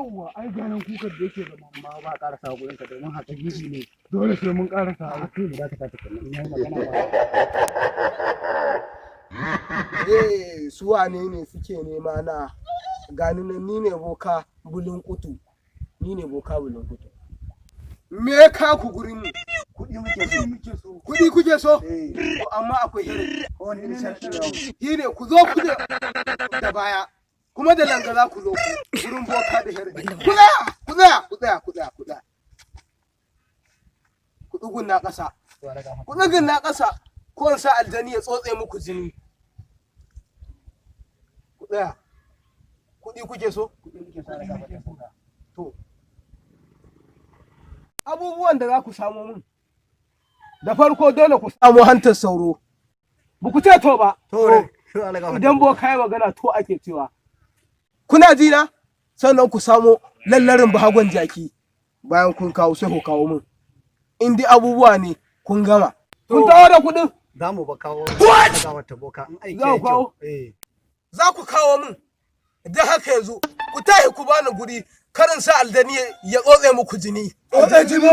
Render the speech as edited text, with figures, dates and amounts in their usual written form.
yawwa ai ganin kukar da yake zama amma ba karasa gurin ka domin haka gizi ne dole sai mun karasa a kai mu zaka ta kallon yayi magana ba su wane ne suke nema na gani nan ni ne boka bulun kutu me ka ku gurin mu kudi muke so kudi kuke so amma akwai hire wani ne sai hire ku zo ku da baya kuma da langa za ku zo gurin boka da hire ku tsaya ku dugun na ƙasa ku dugun na ƙasa ko in sa aljani ya tsotse muku jini ku tsaya kudi kuke so to abubuwan da za ku samo mun da farko dole ku samu hantar sauro ba ku ce to ba idan boka ya magana to ake cewa kuna ji na sannan ku samu lallarin bahagon jaki bayan kun kawo sai ku kawo mun in dai abubuwa ne kun gama kun tawo da kudin za mu ba kawo wata boka in aiki za ku kawo za ku kawo mun da haka yanzu ku tahi ku bani guri karin sa aldani ya tsotse muku jini. Tsotse jini?